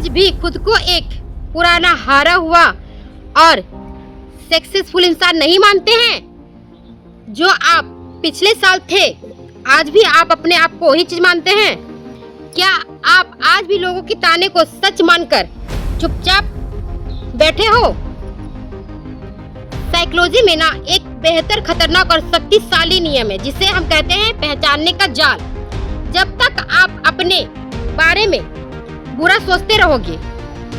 आज भी खुद को एक पुराना हारा हुआ और सक्सेसफुल इंसान नहीं मानते हैं? जो आप पिछले साल थे, आज भी आप अपने आप को वही चीज मानते हैं? क्या आप आज भी लोगों की ताने को सच मानकर चुपचाप बैठे हो? साइकोलॉजी में ना एक बेहतर, खतरनाक और शक्तिशाली नियम है जिसे हम कहते हैं पहचानने का जाल। जब तक आप अपने बारे में बुरा सोचते रहोगे,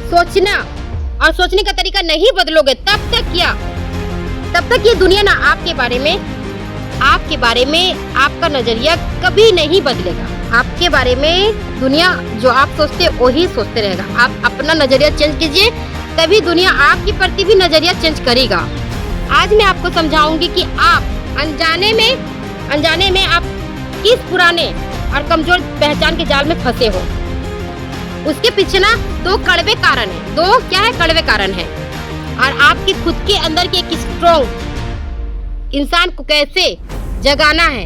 सोचना और सोचने का तरीका नहीं बदलोगे, तब तक ये दुनिया ना आपके बारे में आपका नजरिया कभी नहीं बदलेगा। आपके बारे में दुनिया जो आप सोचते हैं वही सोचते रहेगा। आप अपना नजरिया चेंज कीजिए, तभी दुनिया आपके प्रति भी नजरिया चेंज करेगा। आज मैं आपको समझाऊंगी कि आप अनजाने में आप किस पुराने और कमजोर पहचान के जाल में फंसे हो। उसके पीछे ना दो कड़वे कारण है और आपके खुद के अंदर के एक स्ट्रॉन्ग इंसान को कैसे जगाना है,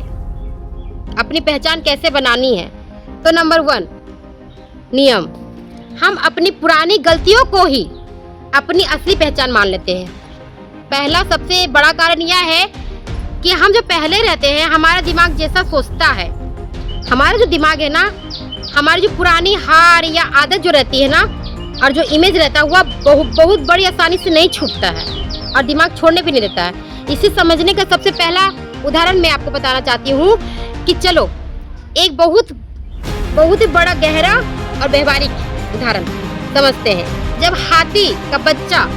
अपनी पहचान कैसे बनानी है। तो नंबर 1 नियम, हम अपनी पुरानी गलतियों को ही अपनी असली पहचान मान लेते हैं। पहला सबसे बड़ा कारण यह है कि हम जो पहले रहते हैं, हमारा दिमाग जैसा सोचता है, हमारा जो दिमाग है ना, हमारी जो पुरानी हार या आदत जो रहती है ना, और जो इमेज रहता है वह बहुत बड़ी आसानी से नहीं छूटता है और दिमाग छोड़ने भी नहीं देता है। इसे समझने का सबसे पहला उदाहरण मैं आपको बताना चाहती हूँ कि चलो एक बहुत ही बड़ा, गहरा और व्यवहारिक उदाहरण समझते हैं। जब हाथी का बच्चा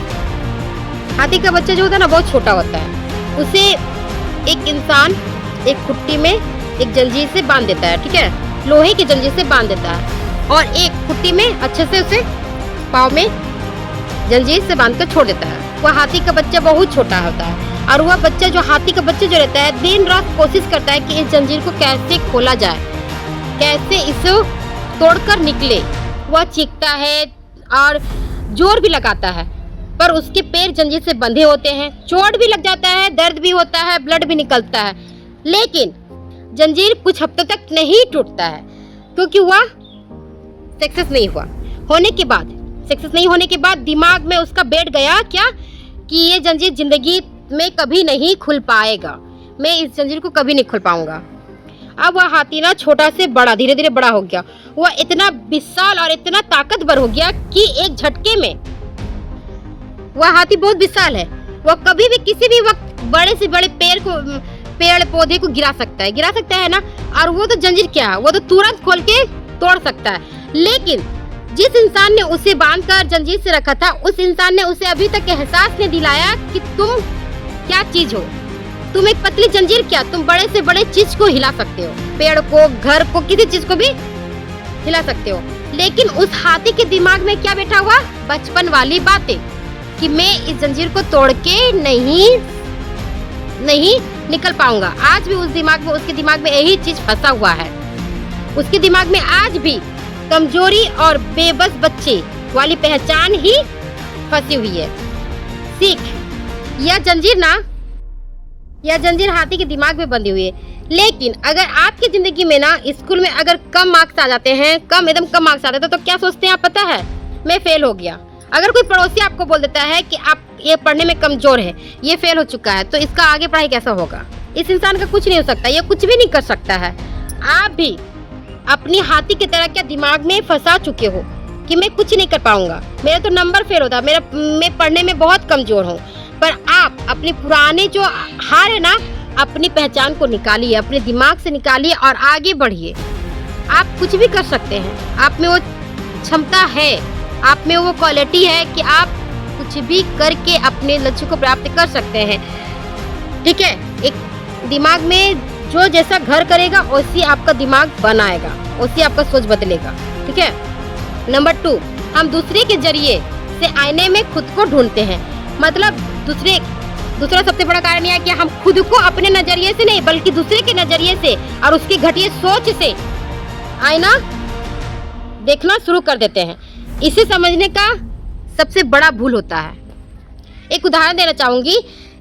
जो होता है ना, बहुत छोटा होता है, उसे एक इंसान एक खुट्टी में एक जंजीर से बांध देता है, ठीक है, लोहे की जंजीर से बांध देता है, और एक खुट्टी में अच्छे से उसे पाँव में जंजीर से बांधकर छोड़ देता है। वह हाथी का बच्चा बहुत छोटा होता है और वह बच्चा जो हाथी का बच्चा जो रहता है, दिन रात कोशिश करता है कि इस जंजीर को कैसे खोला जाए, कैसे इसे तोड़कर निकले। वह चीखता है और जोर भी लगाता है, पर उसके पैर जंजीर से बंधे होते हैं, चोट भी लग जाता है, दर्द भी होता है, ब्लड भी निकलता है, लेकिन जंजीर कुछ हफ्तों तक नहीं टूटता है क्योंकि वह सक्सेस नहीं होने के बाद दिमाग में उसका बैठ गया क्या कि ये जंजीर जिंदगी में कभी नहीं खुल पाएगा, मैं इस जंजीर को कभी नहीं खुल पाऊंगा। अब वह हाथी ना छोटा से बड़ा, धीरे धीरे बड़ा हो गया। वह इतना विशाल और इतना ताकतवर हो गया कि एक झटके में, वह हाथी बहुत विशाल है, वह कभी भी किसी भी वक्त बड़े से बड़े पेड़ पौधे को गिरा सकता है ना। और वो तो जंजीर क्या है, वो तो तुरंत खोल के तोड़ सकता है। लेकिन जिस इंसान ने उसे बांधकर जंजीर से रखा था, उस इंसान ने उसे अभी तक एहसास नहीं दिलाया कि तुम क्या चीज हो। तुम एक पतली जंजीर क्या, तुम बड़े से बड़े चीज को हिला सकते हो, पेड़ को, घर को, किसी चीज को भी हिला सकते हो। लेकिन उस हाथी के दिमाग में क्या बैठा हुआ, बचपन वाली बातें कि मैं इस जंजीर को तोड़ के नहीं निकल पाऊंगा। आज भी उसके दिमाग में यही चीज फंसा हुआ है। उसके दिमाग में आज भी कमजोरी और बेबस बच्चे वाली पहचान ही फंसी हुई है। सीख, यह जंजीर हाथी के दिमाग में बंधी हुई है। लेकिन अगर आपकी जिंदगी में ना, स्कूल में अगर कम मार्क्स आ जाते हैं, एकदम कम मार्क्स आ जाते हैं, तो क्या सोचते हैं आप पता है, मैं फेल हो गया। अगर कोई पड़ोसी आपको बोल देता है कि आप ये पढ़ने में कमजोर है, ये फेल हो चुका है, तो इसका आगे पढ़ाई कैसा होगा। इस इंसान का कुछ नहीं हो सकता, ये कुछ भी नहीं कर सकता है। आप भी अपनी हाथी की तरह क्या दिमाग में फंसा चुके हो कि मैं कुछ नहीं कर पाऊंगा, मेरा तो नंबर फेल होता, मैं पढ़ने में बहुत कमजोर हूँ। पर आप अपने पुराने जो हार है ना, अपनी पहचान को निकालिए, अपने दिमाग से निकालिए और आगे बढ़िए। आप कुछ भी कर सकते हैं, आप में वो क्षमता है, आप में वो क्वालिटी है कि आप कुछ भी करके अपने लक्ष्य को प्राप्त कर सकते हैं। ठीक है, एक दिमाग में जो जैसा घर करेगा वैसी आपका दिमाग बनाएगा, वैसी आपका सोच बदलेगा। ठीक है। नंबर 2, हम दूसरे के जरिए से आईने में खुद को ढूंढते हैं। मतलब दूसरा सबसे बड़ा कारण यह है कि हम खुद को अपने नजरिए से नहीं, बल्कि दूसरे के नजरिए से और उसकी घटिया सोच से आईना देखना शुरू कर देते हैं। इसे समझने का सबसे बड़ा भूल होता है। एक उदाहरण देना चाहूंगी।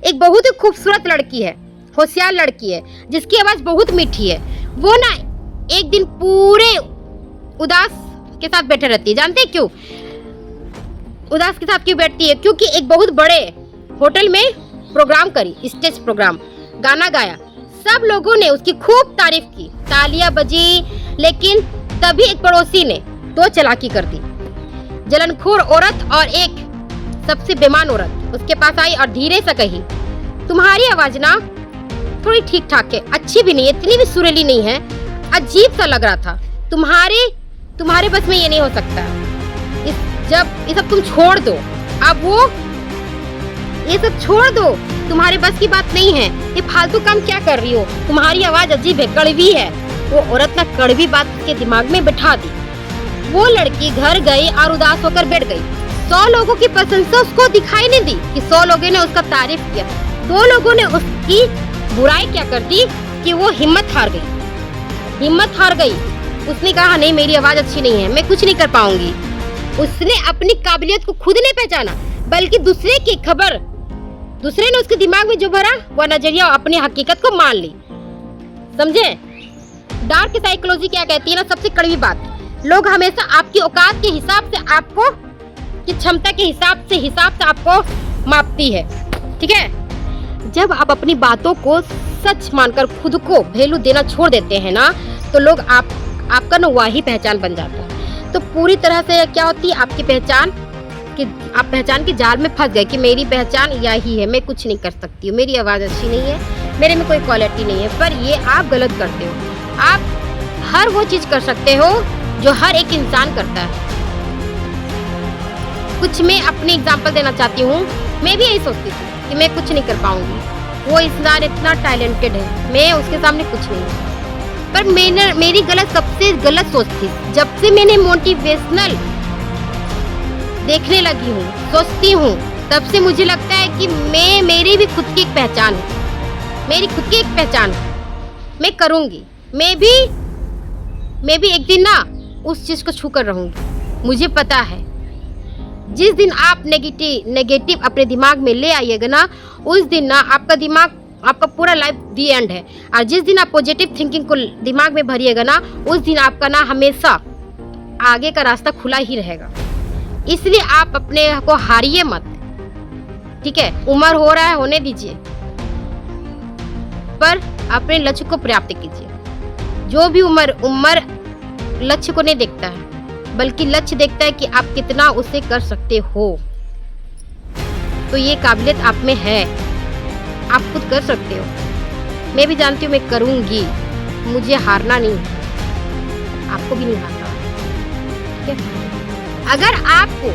एक बहुत ही खूबसूरत लड़की है, होशियार लड़की है, जिसकी आवाज बहुत मीठी है। वो ना एक दिन पूरे उदास के साथ बैठे रहती है। जानते हैं क्यों? उदास के साथ क्यों बैठती है? क्योंकि एक बहुत बड़े होटल में प्रोग्राम करी, स्टेज प्रोग्राम, गाना गाया, सब लोगों ने उसकी खूब तारीफ की, तालियां बजी। लेकिन तभी एक पड़ोसी ने दो चालाकी कर दी। जलनखोर औरत और एक सबसे बेईमान औरत उसके पास आई और धीरे से कही, तुम्हारी आवाज ना थोड़ी ठीक ठाक है, अच्छी भी नहीं है, इतनी भी सुरीली नहीं है, अजीब सा लग रहा था, तुम्हारे बस में ये नहीं हो सकता। जब ये सब तुम छोड़ दो, अब वो ये सब छोड़ दो, तुम्हारे बस की बात नहीं है, ये फालतू काम क्या कर रही हो, तुम्हारी आवाज अजीब है, कड़वी है। वो औरत ना कड़वी बात उसके दिमाग में बिठा दी। वो लड़की घर गई और उदास होकर बैठ गई। 100 लोगों की प्रशंसा उसको दिखाई नहीं दी कि 100 लोगों ने उसका तारीफ किया। 2 लोगों ने उसकी बुराई क्या कर दी कि वो हिम्मत हार गई। उसने कहा नहीं, मेरी आवाज अच्छी नहीं है, मैं कुछ नहीं कर पाऊंगी। उसने अपनी काबिलियत को खुद नहीं पहचाना, बल्कि दूसरे ने उसके दिमाग में जो भरा वो नजरिया अपनी हकीकत को मान ली। समझे? डार्क साइकोलॉजी क्या कहती है ना, सबसे कड़वी बात, लोग हमेशा आपकी औकात के हिसाब से, आपको की क्षमता के हिसाब से आपको मापती है। ठीक है? जब आप अपनी बातों को सच मानकर खुद को वैल्यू देना छोड़ देते हैं ना, तो लोग आपका ना वही पहचान बन जाता है। तो पूरी तरह से क्या होती है आपकी पहचान, कि आप पहचान के जाल में फंस गए कि मेरी पहचान यही है, मैं कुछ नहीं कर सकती हूँ, मेरी आवाज़ अच्छी नहीं है, मेरे में कोई क्वालिटी नहीं है। पर ये आप गलत करते हो। आप हर वो चीज़ कर सकते हो जो हर एक इंसान करता है। कुछ मैं अपनी एग्जांपल देना चाहती हूँ। मैं भी यही सोचती थी कि मैं कुछ नहीं कर पाऊंगी, वो इंसान इतना टैलेंटेड है, मैं उसके सामने कुछ नहीं हूँ। पर मेरी सबसे गलत सोच थी। जब से मैंने मोटिवेशनल देखने लगी हूँ, सोचती हूँ, तब से मुझे लगता है कि मेरी भी खुद की एक पहचान है, मेरी खुद की एक पहचान है, मैं करूँगी, मैं भी एक दिन ना उस चीज़ को छू कर रहूँगी। मुझे पता है जिस दिन आप नेगेटिव अपने दिमाग में ले आइएगा ना, उस दिन ना आपका पूरा लाइफ दी एंड है। और जिस दिन आप पॉजिटिव थिंकिंग को दिमाग में भरिएगा ना, उस दिन आपका ना हमेशा आगे का रास्ता खुला ही रहेगा। इसलिए आप अपने को हारिए मत। ठीक है? उम्र हो रहा है, होने दीजिए, पर अपने लक्ष्य को प्राप्त कीजिए। जो भी उम्र लक्ष्य को नहीं देखता है, बल्कि लक्ष्य देखता है कि आप कितना उसे कर सकते हो। तो ये काबिलियत आप में है, आप खुद कर सकते हो। मैं भी जानती हूँ, मैं करूँगी, मुझे हारना नहीं है, आपको भी नहीं हारना। ठीक है? अगर आपको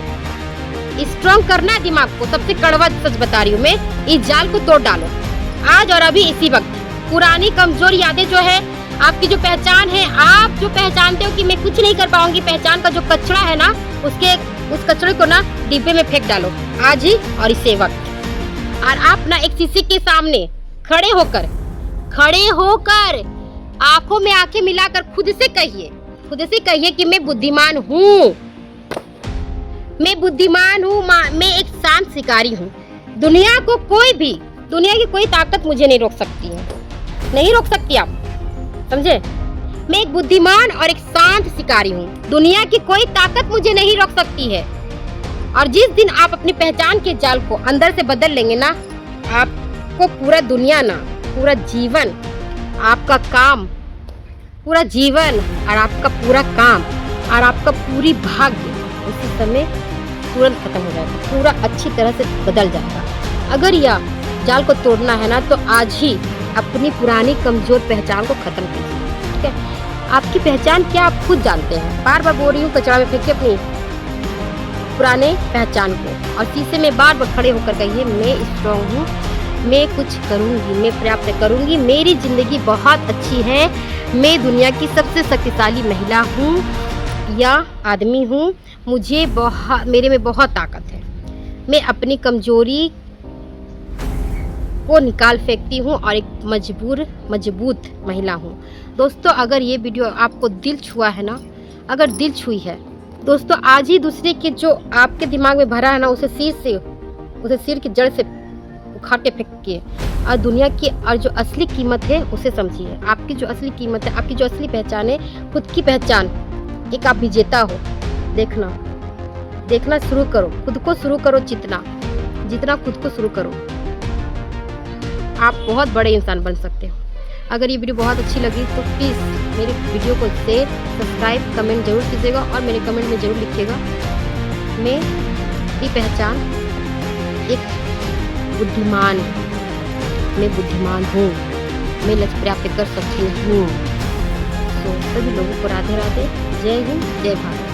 स्ट्रॉन्ग करना है दिमाग को, सबसे कड़वा सच बता रही हूँ मैं, इस जाल को तोड़ डालो आज और अभी, इसी वक्त। पुरानी कमजोर यादें जो है, आपकी जो पहचान है, आप जो पहचानते हो कि मैं कुछ नहीं कर पाऊंगी, पहचान का जो कचरा है ना, उस कचरे को ना डिब्बे में फेंक डालो आज ही और इसी वक्त। और आप ना एक शीशे के सामने खड़े होकर आंखों में आंखें मिलाकर खुद से कहिए कि मैं बुद्धिमान हूँ, मैं एक शांत शिकारी हूँ। दुनिया की कोई ताकत मुझे नहीं रोक सकती है, नहीं रोक सकती आप। समझे? मैं एक बुद्धिमान और एक शांत शिकारी हूँ, दुनिया की कोई ताकत मुझे नहीं रोक सकती है। और जिस दिन आप अपनी पहचान के जाल को अंदर से बदल लेंगे ना, आपको पूरा दुनिया ना, पूरा जीवन, आपका काम, पूरा जीवन और आपका पूरा काम और आपका पूरी भाग्य उसी समय तुरंत खत्म हो जाएगा, पूरा अच्छी तरह से बदल जाएगा। अगर यह जाल को तोड़ना है ना, तो आज ही अपनी पुरानी कमजोर पहचान को खत्म कीजिए। ठीक है? आपकी पहचान क्या आप खुद जानते हैं। बार बार बोल रही हूँ, कचरा में फेंकिए अपनी पुराने पहचान को और शीशे में बार बार खड़े होकर कहिए, मैं स्ट्रॉन्ग हूँ, मैं कुछ करूँगी, मैं प्राप्त करूँगी, मेरी जिंदगी बहुत अच्छी है, मैं दुनिया की सबसे शक्तिशाली महिला हूँ या आदमी हूँ, मेरे में बहुत ताकत है, मैं अपनी कमजोरी को निकाल फेंकती हूँ और एक मजबूत महिला हूँ। दोस्तों, अगर ये वीडियो आपको दिल छुआ है ना, अगर दिल छुई है दोस्तों, आज ही दूसरे के जो आपके दिमाग में भरा है ना, उसे सिर की जड़ से उखाड़े फेंकिए और दुनिया की और जो असली कीमत है उसे समझिए। आपकी जो असली कीमत है, आपकी जो असली पहचान है, खुद की पहचान, एक आप विजेता हो। देखना देखना शुरू करो, खुद को शुरू करो, जितना खुद को शुरू करो आप बहुत बड़े इंसान बन सकते हो। अगर ये वीडियो बहुत अच्छी लगी तो प्लीज़ मेरे वीडियो को शेयर, सब्सक्राइब, कमेंट जरूर कीजिएगा और मेरे कमेंट में ज़रूर लिखिएगा मेरी पहचान एक बुद्धिमान, मैं बुद्धिमान हूँ, मैं लक्ष्य प्राप्त कर सकती हूँ। तो सभी लोगों को राधे राधे, जय हिंद, जय भारत।